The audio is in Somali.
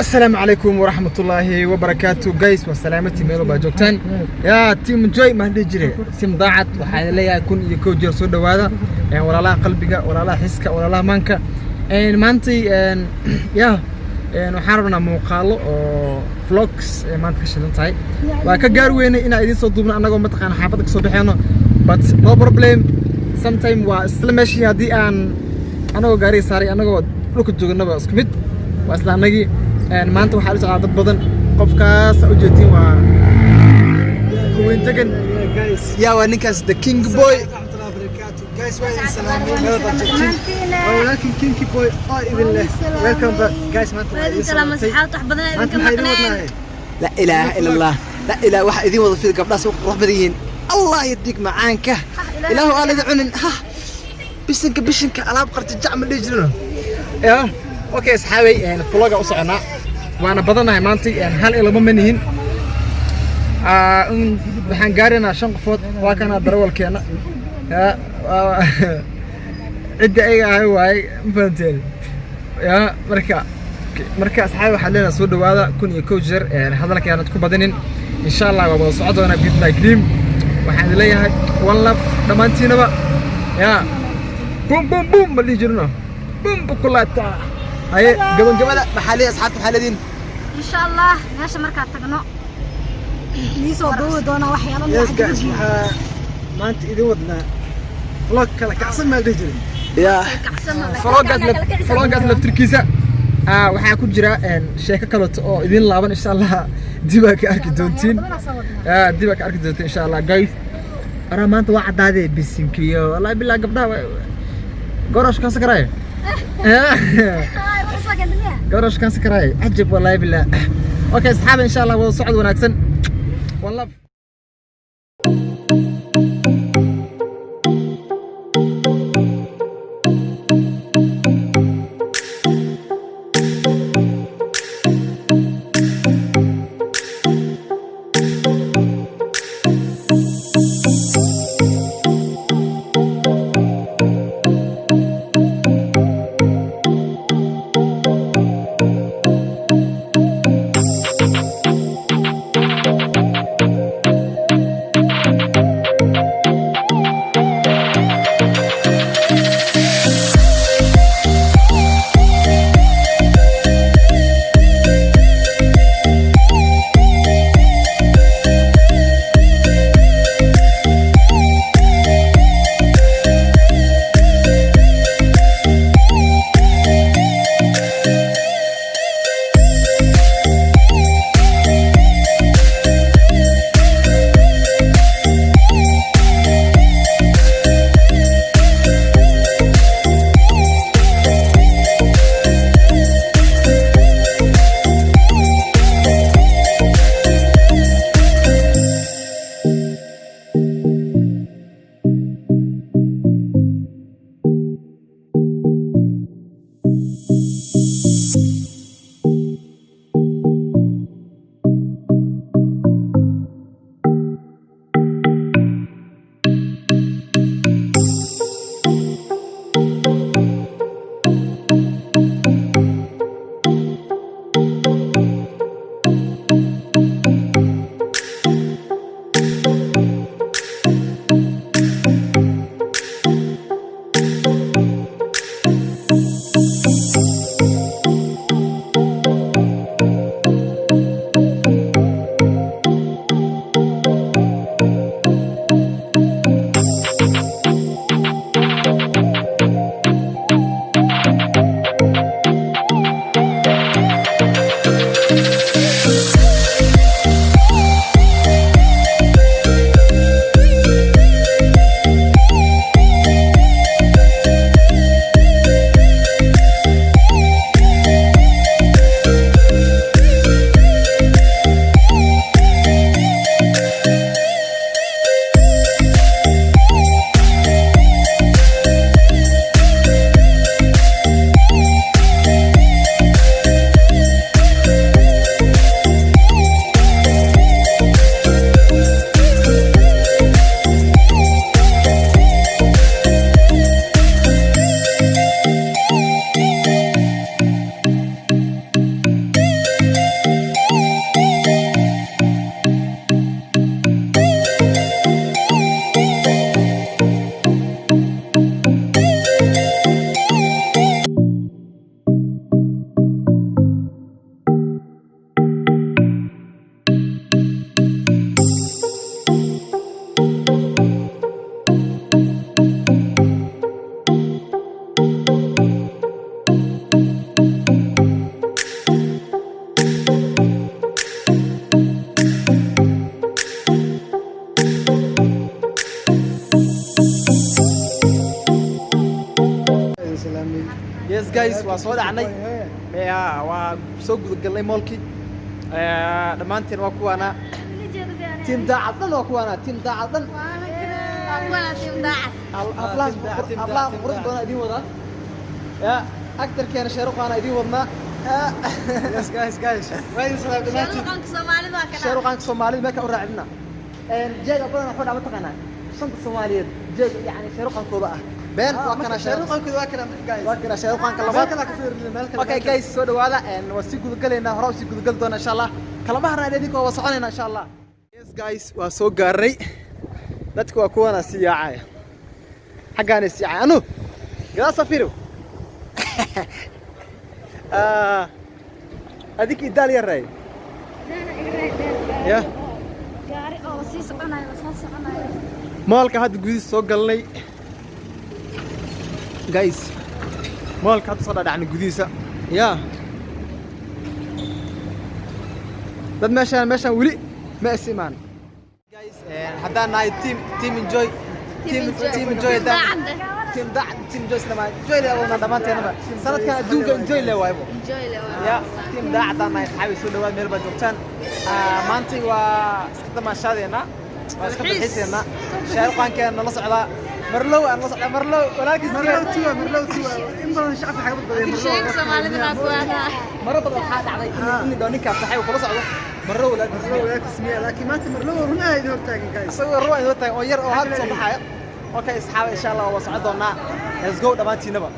السلام عليكم ورحمة الله وبركاته جايس وسلامتي ميلو باجوكتان يا تيم جوي ما هدي جري تيم ضاعت وحال لي يكون يكون جير سو دوادا ولا لا قلبك ولا لا حسك ولا لا مانك ان مانتي يا waxaan rabnaa muuqaalo oo vlogs maanta ka shidan tahay waa ka gaar weynay in ay idin soo duubno anagoo mataqaan xaafadda ka soo bixino but no problem sometime waa isla meeshii hadii aan anagoo gaari saaray anagoo dhulka joognaba isku mid waa isla anagii maanta waxaa la socdaa dad badan qofkaas u jeedin waa kuwin tagan yaa waa ninkaas the king boy guys ولكن كينكي بوي إذن له welcome back guys ما أنتم سلام صحة وحبنا لا إله إلا الله لا إله واحد يدين وظيفة قبل سوق روح بدين الله يديك معانك إله قال يدعون ها بسنك ألعاب قرت الجعم اللي يجرونه يا أوكي أصحابي يعني فلوجا أصعنا وأنا بدنا مانتي يعني هل إلى منهن waxaan gaarina 5 qofood waa kana darawal keena عدة أي هواي مفهمتني يا مركا أصحابي وحلينا سود وهذا كون يكوجر يعني هذا لك يعني تكون بعدين إن شاء الله وابو صعد وأنا بيت لاي كريم وحد لي هاي والله دمانتينا بقى يا بوم بوم بوم اللي جرنا بوم بكلها تاع هاي قبل محلي أصحاب محلدين إن شاء الله ماشي مركا تقنو نيسو دونا وحيانا ما أنت إذا ودنا فلوج كلا كعصم ما الرجل يا فلوجات لفتركيسة waxaa ku jira sheeko kale oo idin laaban insha Allah diba ka arki doontiin diba ka arki doontiin insha Allah guys ara maanta waa cadaaday bisinkiyo wallahi billaah gabdhaha gorosh kan sakaray gorosh kan sakaray ajib wallahi billaah okay asxaab insha Allah waa socod wanaagsan wallahi guys waa soo dhacnay waa soo gudgalnay moolkii dhamaanteen waa kuwaana team daacad waa kuwaana team daacad ablaan qurux badan idin wadaa ya actorkeena sheeruqaana idin wadnaa guys wayn salaam dhamaantiin sheeruqaanka Soomaalida ma ka u raacdina jeega badan waxa dhama taqaanaa shanta Soomaaliyeed jeeg yani sheeruqaankooda ah been waa kana sheeruqaankooda waa kana guys waa kana sheeruqaanka labaad kala ka fiirnay meel kale okay guys soo dhawaada waa si gudgaleena hore si gudgal doona insha Allah kalama harnaa idinka waa soconeena insha Allah yes guys waa soo gaaray dadku waa kuwana siyaacay xaqaan siyaacay anu yaa safiro adik Italia ray ya gaari oo sii soconayo maalka had gudiis soo galnay guys maalka had soo dhacnay gudiisa ya dad meeshaan wali ma isimaan guys hadaan nahay team enjoy team enjoy sama enjoy le wadna dhamaanteena sanadkan adduunka enjoy le waaybo ya team daacadaan nahay saxaabi soo dhawaad meel ba joogtaan maanta waa iska damaashadeena waa iska bixisayna sheeruqaankeena la socda marlow aan la socda marlow walaalkiis marlow in badan shacabka xaga badbaday sheeg Soomaalida kuwaana marada waxa dhacday in dooninka saxay kula socdo marlow walaalkiis miya laakiin maanta marlow runaa idin hortaagan guys asagoo ruuxa idin hortaagan oo yar oo had soo baxaya okay asxaab insha Allah waa socdoona let's go dhamaantiinaba